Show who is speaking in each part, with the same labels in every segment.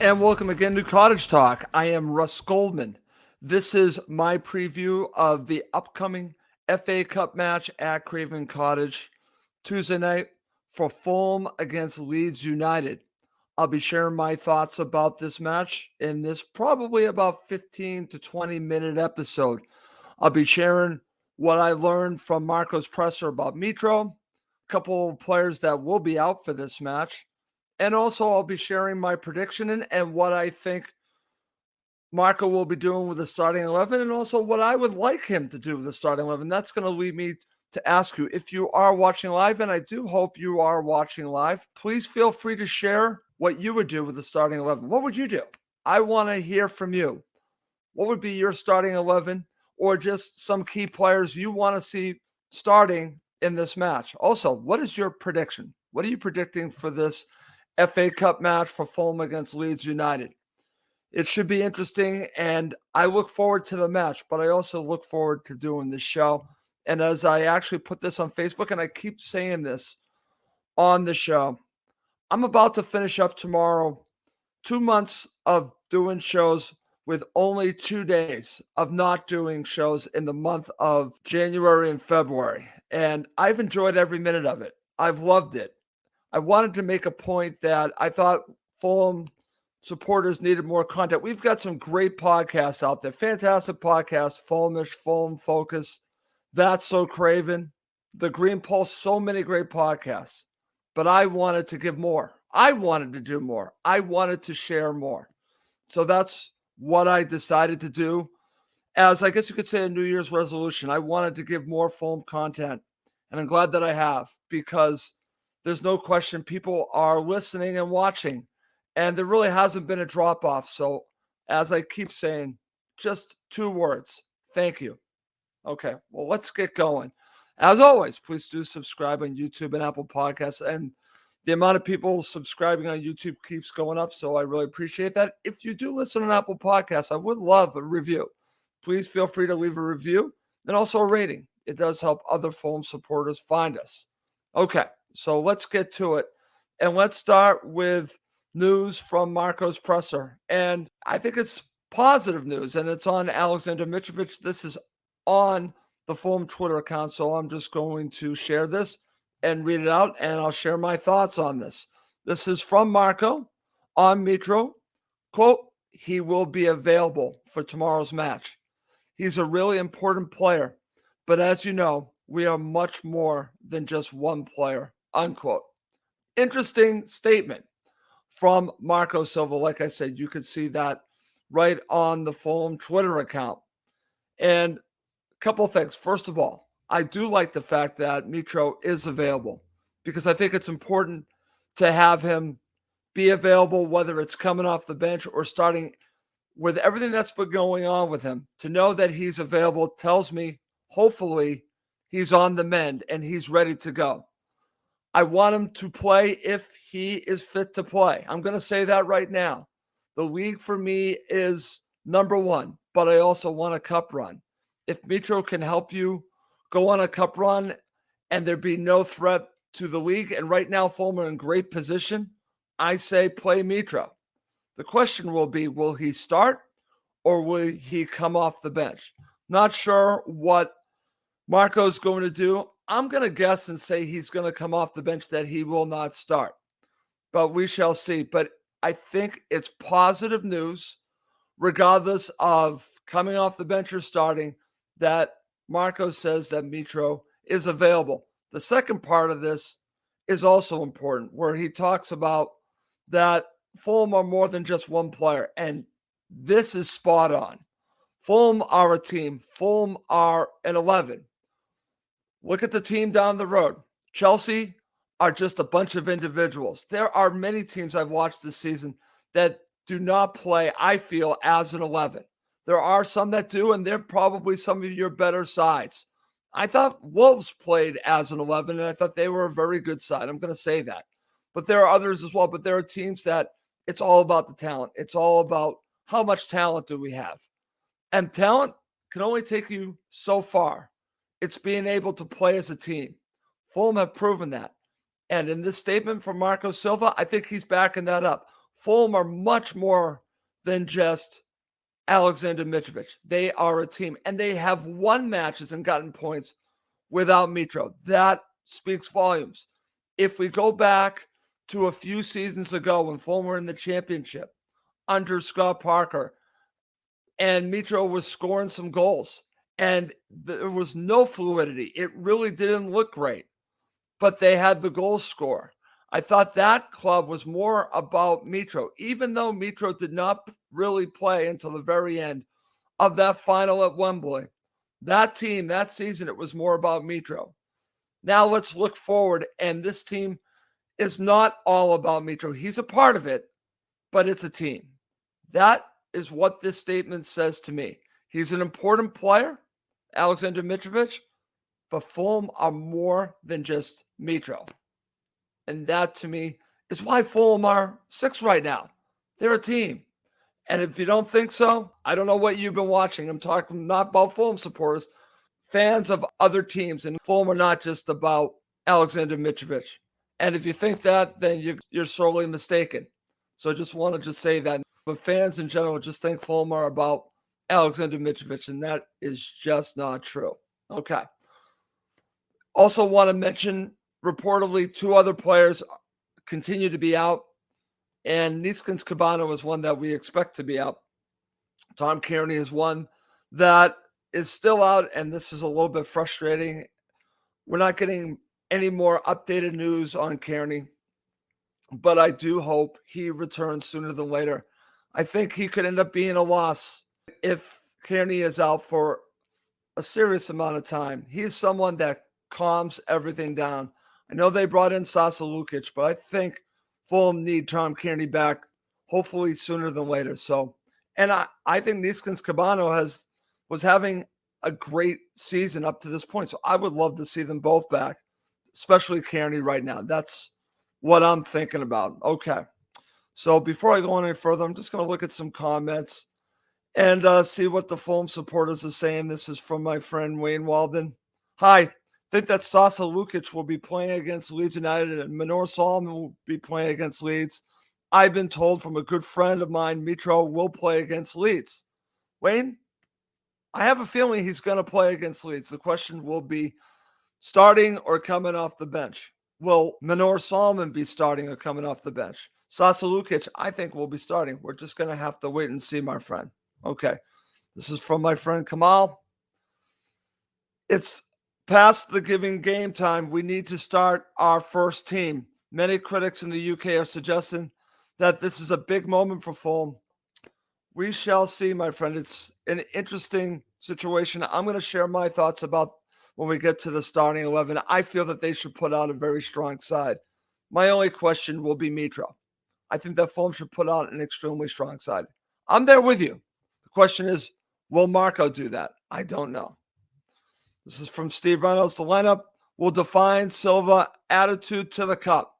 Speaker 1: And welcome again to Cottage Talk. I am Russ Goldman. This is my preview of the upcoming FA Cup match at Craven Cottage Tuesday night for Fulham against Leeds United. I'll be sharing my thoughts about this match in this probably about 15 to 20 minute episode. I'll be sharing what I learned from Marco's presser about Mitro, a couple of players that will be out for this match. And also, I'll be sharing my prediction and what I think Marco will be doing with the starting 11, and also what I would like him to do with the starting 11. That's going to lead me to ask you, if you are watching live, and I do hope you are watching live, please feel free to share what you would do with the starting 11. What would you do? I want to hear from you. What would be your starting 11, or just some key players you want to see starting in this match? Also, what is your prediction? What are you predicting for this FA Cup match for Fulham against Leeds United? It should be interesting, and I look forward to the match, but I also look forward to doing this show. And as I actually put this on Facebook, and I keep saying this on the show, I'm about to finish up tomorrow 2 months of doing shows with only 2 days of not doing shows in the month of January and February. And I've enjoyed every minute of it. I've loved it. I wanted to make a point that I thought Fulham supporters needed more content. We've got some great podcasts out there, fantastic podcasts, Fulhamish, Fulham Focus, That's So Craven, The Green Pulse, so many great podcasts. But I wanted to give more. I wanted to do more. I wanted to share more. So that's what I decided to do. As I guess you could say a New Year's resolution, I wanted to give more Fulham content. And I'm glad that I have, because there's no question people are listening and watching, and there really hasn't been a drop off. So, as I keep saying, just 2 words: thank you. Okay, well, let's get going. As always, please do subscribe on YouTube and Apple Podcasts. And the amount of people subscribing on YouTube keeps going up, so I really appreciate that. If you do listen on Apple Podcasts, I would love a review. Please feel free to leave a review and also a rating. It does help other Fulham supporters find us. Okay, so let's get to it. And let's start with news from Marco's presser. And I think it's positive news, and it's on Alexander Mitrovic. This is on the Fulham Twitter account, so I'm just going to share this and read it out, and I'll share my thoughts on this. This is from Marco on Mitro. Quote, "He will be available for tomorrow's match. He's a really important player, but as you know, we are much more than just one player," unquote. Interesting statement from Marco Silva. Like I said, you could see that right on the Fulham Twitter account. And a couple of things. First of all, I do like the fact that Mitro is available, because I think it's important to have him be available, whether it's coming off the bench or starting. With everything that's been going on with him, to know that he's available tells me hopefully he's on the mend and he's ready to go. I want him to play if he is fit to play. I'm going to say that right now. The league for me is number one, but I also want a cup run. If Mitro can help you go on a cup run and there be no threat to the league, and right now Fulham are in great position, I say play Mitro. The question will be, will he start or will he come off the bench? Not sure what Marco's going to do. I'm going to guess and say he's going to come off the bench, that he will not start. But we shall see. But I think it's positive news, regardless of coming off the bench or starting, that Marco says that Mitro is available. The second part of this is also important, where he talks about that Fulham are more than just one player, and this is spot on. Fulham are a team. Fulham are an 11. Look at the team down the road. Chelsea are just a bunch of individuals. There are many teams I've watched this season that do not play, I feel, as an 11. There are some that do, and they're probably some of your better sides. I thought Wolves played as an 11, and I thought they were a very good side. I'm going to say that. But there are others as well. But there are teams that it's all about the talent. It's all about how much talent do we have. And talent can only take you so far. It's being able to play as a team. Fulham have proven that. And in this statement from Marco Silva, I think he's backing that up. Fulham are much more than just Alexander Mitrovic. They are a team, and they have won matches and gotten points without Mitro. That speaks volumes. If we go back to a few seasons ago when Fulham were in the championship under Scott Parker, and Mitro was scoring some goals, and there was no fluidity. It really didn't look great, but they had the goal score. I thought that club was more about Mitro, even though Mitro did not really play until the very end of that final at Wembley. That team, that season, it was more about Mitro. Now let's look forward, and this team is not all about Mitro. He's a part of it, but it's a team. That is what this statement says to me. He's an important player, Alexander Mitrovic, but Fulham are more than just Mitro. And that, to me, is why Fulham are 6th right now. They're a team. And if you don't think so, I don't know what you've been watching. I'm talking not about Fulham supporters, fans of other teams. And Fulham are not just about Alexander Mitrovic. And if you think that, then you're sorely mistaken. So I just wanted to say that. But fans in general just think Fulham are about Alexander Mitrovic, and that is just not true. Okay. Also want to mention, reportedly, 2 other players continue to be out, and Neeskens Cabano is one that we expect to be out. Tom Kearney is one that is still out, and this is a little bit frustrating. We're not getting any more updated news on Kearney, but I do hope he returns sooner than later. I think he could end up being a loss if Kearney is out for a serious amount of time. He is someone that calms everything down. I know they brought in Sasa Lukic, but I think Fulham need Tom Kearney back, hopefully sooner than later. So, and I think Neeskens Cabano was having a great season up to this point. So I would love to see them both back, especially Kearney right now. That's what I'm thinking about. Okay. So before I go on any further, I'm just going to look at some comments and see what the Fulham supporters are saying. This is from my friend Wayne Walden. Hi. Think that Sasa Lukic will be playing against Leeds United and Minor Solomon will be playing against Leeds. I've been told from a good friend of mine, Mitro will play against Leeds. Wayne, I have a feeling he's going to play against Leeds. The question will be starting or coming off the bench. Will Minor Solomon be starting or coming off the bench? Sasa Lukic, I think, will be starting. We're just going to have to wait and see, my friend. Okay. This is from my friend Kamal. It's past the giving game time. We need to start our first team. Many critics in the UK are suggesting that this is a big moment for Fulham. We shall see, my friend. It's an interesting situation. I'm going to share my thoughts about when we get to the starting 11. I feel that they should put out a very strong side. My only question will be Mitro. I think that Fulham should put out an extremely strong side. I'm there with you. The question is, will Marco do that? I don't know. This is from Steve Reynolds. The lineup will define Silva attitude to the cup.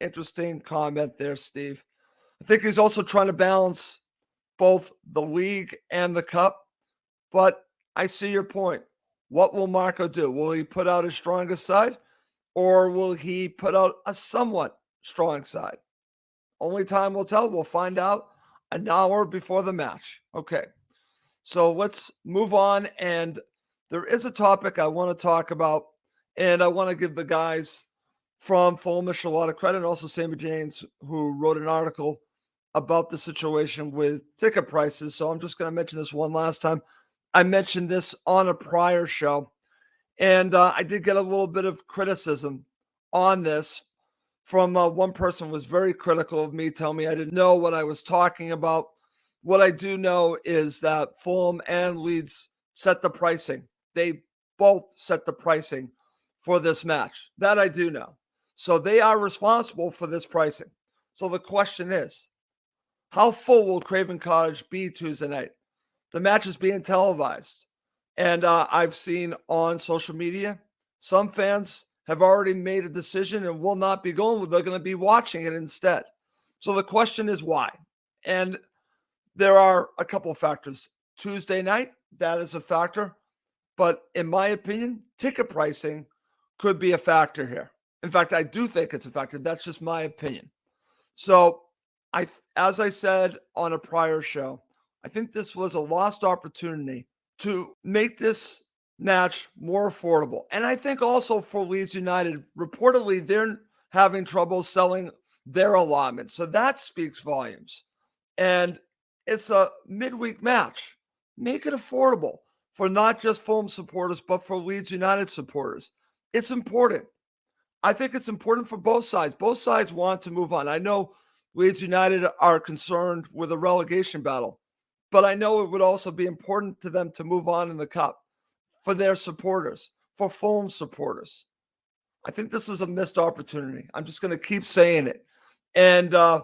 Speaker 1: Interesting comment there, Steve. I think he's also trying to balance both the league and the cup. But I see your point. What will Marco do? Will he put out his strongest side, or will he put out a somewhat strong side? Only time will tell. We'll find out an hour before the match. Okay, so let's move on. And there is a topic I want to talk about, and I want to give the guys from Fulhamish a lot of credit, and also Sammy James, who wrote an article about the situation with ticket prices. So I'm just going to mention this one last time. I mentioned this on a prior show, and I did get a little bit of criticism on this from one person who was very critical of me, telling me I didn't know what I was talking about. What I do know is that Fulham and Leeds set the pricing. They both set the pricing for this match. That I do know. So they are responsible for this pricing. So the question is, how full will Craven Cottage be Tuesday night? The match is being televised. And I've seen on social media, some fans have already made a decision and will not be going. They're going to be watching it instead. So the question is why? And there are a couple of factors. Tuesday night, that is a factor. But in my opinion, ticket pricing could be a factor here. In fact, I do think it's a factor. That's just my opinion. So As I said on a prior show, I think this was a lost opportunity to make this match more affordable. And I think also for Leeds United, reportedly they're having trouble selling their allotment. So that speaks volumes. And it's a midweek match. Make it affordable for not just Fulham supporters, but for Leeds United supporters. It's important. I think it's important for both sides. Both sides want to move on. I know Leeds United are concerned with a relegation battle, but I know it would also be important to them to move on in the cup for their supporters, for Fulham supporters. I think this is a missed opportunity. I'm just going to keep saying it. And I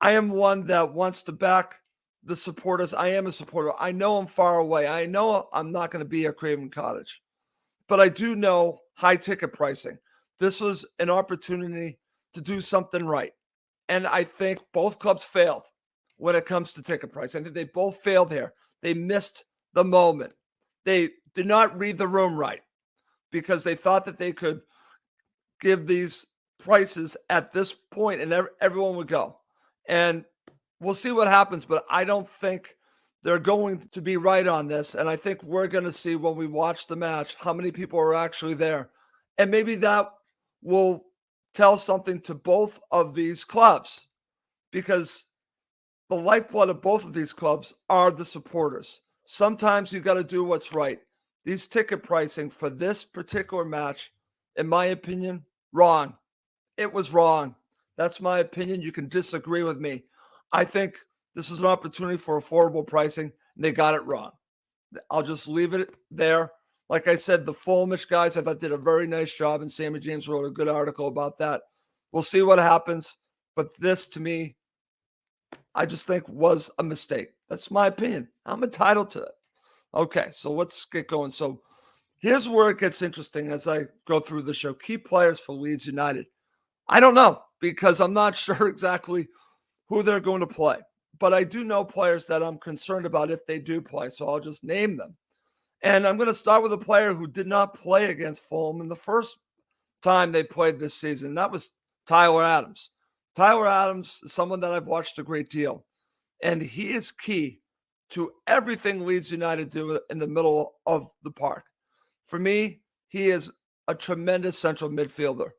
Speaker 1: am one that wants to back the supporters. I am a supporter. I know I'm far away. I know I'm not going to be at Craven Cottage, but I do know high ticket pricing. This was an opportunity to do something right. And I think both clubs failed when it comes to ticket price. I think they both failed here. They missed the moment. They did not read the room right because they thought that they could give these prices at this point and everyone would go. And we'll see what happens, but I don't think they're going to be right on this. And I think we're going to see when we watch the match how many people are actually there. And maybe that will tell something to both of these clubs, because the lifeblood of both of these clubs are the supporters. Sometimes you got to do what's right. These ticket pricing for this particular match, in my opinion, wrong. It was wrong. That's my opinion. You can disagree with me. I think this is an opportunity for affordable pricing, and they got it wrong. I'll just leave it there. Like I said, the Fulhamish guys, I thought did a very nice job, and Sammy James wrote a good article about that. We'll see what happens. But this, to me, I just think was a mistake. That's my opinion. I'm entitled to it. Okay, so let's get going. So here's where it gets interesting as I go through the show. Key players for Leeds United. I don't know, because I'm not sure exactly who they're going to play. But I do know players that I'm concerned about if they do play. So I'll just name them. And I'm going to start with a player who did not play against Fulham in the first time they played this season. And that was Tyler Adams. Tyler Adams is someone that I've watched a great deal. And he is key to everything Leeds United do in the middle of the park. For me, he is a tremendous central midfielder.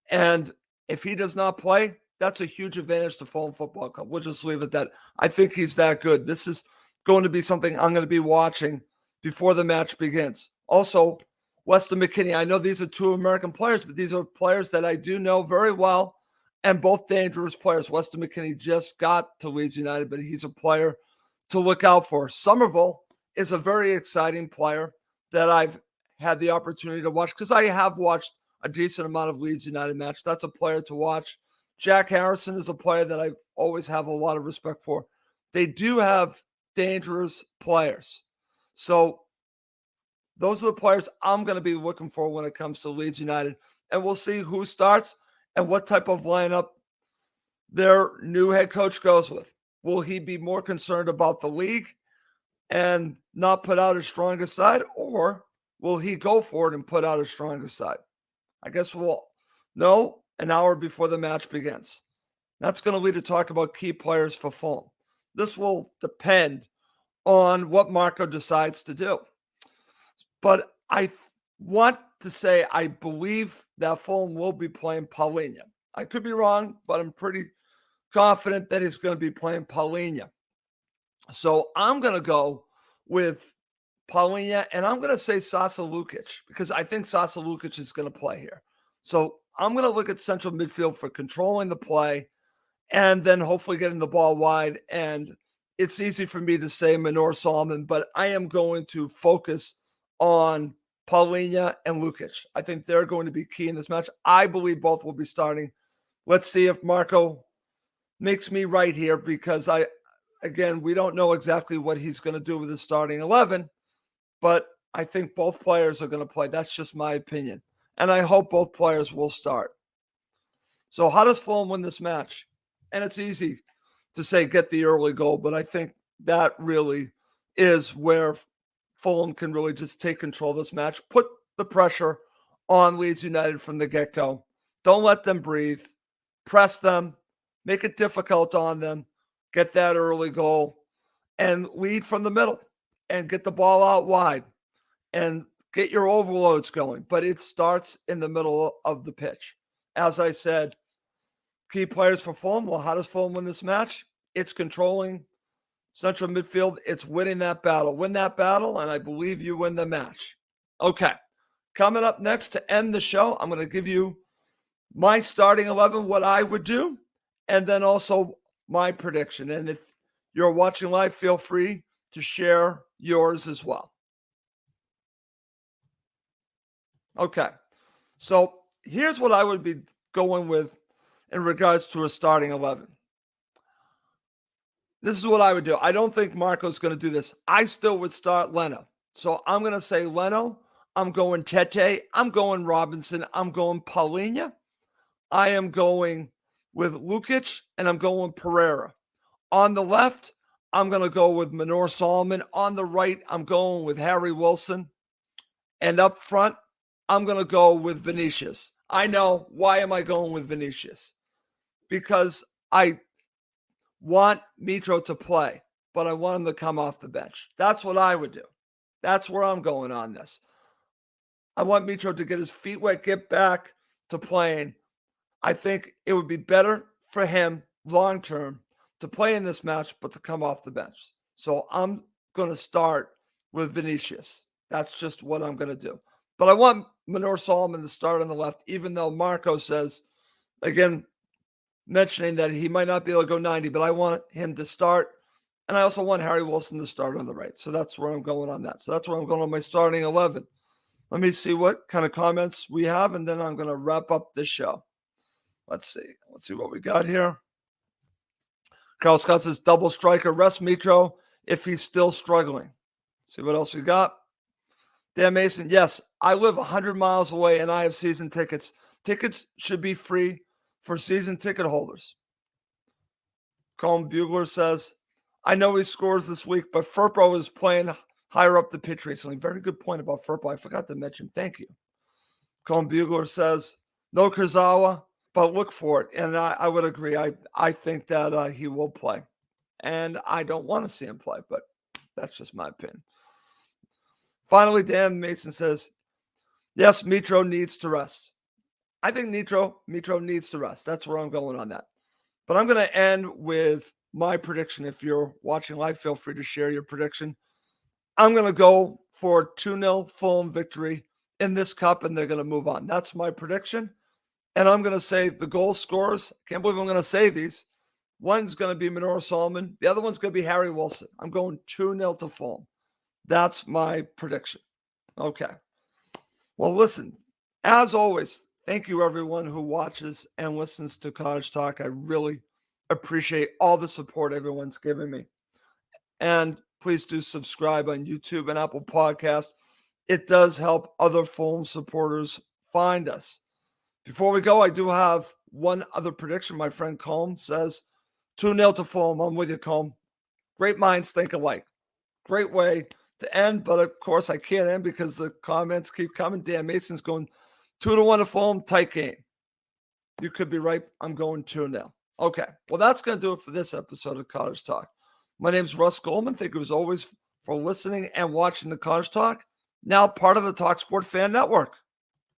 Speaker 1: And if he does not play, that's a huge advantage to Fulham Football Club. We'll just leave it at that. I think he's that good. This is going to be something I'm going to be watching before the match begins. Also, Weston McKennie. I know these are two American players, but these are players that I do know very well, and both dangerous players. Weston McKennie just got to Leeds United, but he's a player to look out for. Somerville is a very exciting player that I've had the opportunity to watch because I have watched a decent amount of Leeds United match. That's a player to watch. Jack Harrison is a player that I always have a lot of respect for. They do have dangerous players. So those are the players I'm going to be looking for when it comes to Leeds United. And we'll see who starts and what type of lineup their new head coach goes with. Will he be more concerned about the league and not put out his strongest side, or will he go for it and put out his strongest side? I guess we'll know an hour before the match begins. That's going to lead to talk about key players for Fulham. This will depend on what Marco decides to do. But I want to say I believe that Fulham will be playing Paulinho. I could be wrong, but I'm pretty confident that he's going to be playing Paulinho. So I'm going to go with Paulinho, and I'm going to say Sasa Lukic because I think Sasa Lukic is going to play here. So I'm going to look at central midfield for controlling the play and then hopefully getting the ball wide. And it's easy for me to say Manor Solomon, but I am going to focus on Paulinho and Lukic. I think they're going to be key in this match. I believe both will be starting. Let's see if Marco makes me right here because we don't know exactly what he's going to do with his starting 11, but I think both players are going to play. That's just my opinion. And I hope both players will start. So how does Fulham win this match? And it's easy to say get the early goal, but I think that really is where Fulham can really just take control of this match, put the pressure on Leeds United from the get-go. Don't let them breathe. Press them. make it difficult on them, get that early goal, and lead from the middle and get the ball out wide and get your overloads going. But it starts in the middle of the pitch. As I said, key players for Fulham. Well, how does Fulham win this match? It's controlling central midfield. It's winning that battle. Win that battle, and I believe you win the match. Okay. Coming up next to end the show, I'm going to give you my starting 11, what I would do, and then also my prediction. And if you're watching live, feel free to share yours as well. Okay. So here's what I would be going with in regards to a starting 11. This is what I would do. I don't think Marco's going to do this. I still would start Leno. So I'm going to say Leno. I'm going Tete. I'm going Robinson. I'm going Paulinho. I am going with Lukic, and I'm going Pereira. On the left, I'm going to go with Manor Solomon. On the right, I'm going with Harry Wilson. And up front, I'm going to go with Vinicius. I know. Why am I going with Vinicius? Because I want Mitro to play, but I want him to come off the bench. That's what I would do. That's where I'm going on this. I want Mitro to get his feet wet, get back to playing. I think it would be better for him long-term to play in this match, but to come off the bench. So I'm going to start with Vinicius. That's just what I'm going to do. But I want Manor Solomon to start on the left, even though Marco says, again, mentioning that he might not be able to go 90, but I want him to start. And I also want Harry Wilson to start on the right. So that's where I'm going on that. So that's where I'm going on my starting 11. Let me see what kind of comments we have, and then I'm going to wrap up this show. Let's see. Let's see what we got here. Carl Scott says, double striker, rest Mitro if he's still struggling. See what else we got. Dan Mason, yes, I live 100 miles away and I have season tickets. Tickets should be free for season ticket holders. Colin Bugler says, I know he scores this week, but Firpo is playing higher up the pitch recently. Very good point about Firpo. I forgot to mention. Thank you. Colin Bugler says, no Kurzawa, but look for it. And I would agree. I think that he will play. And I don't want to see him play, but that's just my opinion. Finally, Dan Mason says, yes, Mitro needs to rest. I think Mitro needs to rest. That's where I'm going on that. But I'm going to end with my prediction. If you're watching live, feel free to share your prediction. I'm going to go for 2-0 Fulham victory in this cup, and they're going to move on. That's my prediction. And I'm going to say the goal scorers, can't believe I'm going to say these. One's going to be Manor Solomon. The other one's going to be Harry Wilson. I'm going 2-0 to Fulham. That's my prediction. Okay. Well, listen, as always, thank you everyone who watches and listens to Cottage Talk. I really appreciate all the support everyone's given me. And please do subscribe on YouTube and Apple Podcasts. It does help other Fulham supporters find us. Before we go, I do have one other prediction. My friend Colm says 2-0 to Fulham. I'm with you, Colm. Great minds think alike. Great way to end, but of course I can't end because the comments keep coming. Dan Mason's going 2-1 to Fulham, tight game. You could be right. I'm going 2-0. Okay, well, that's going to do it for this episode of Cottage Talk. My name's Russ Goldman. Thank you as always for listening and watching the Cottage Talk. Now part of the talkSPORT Fan Network.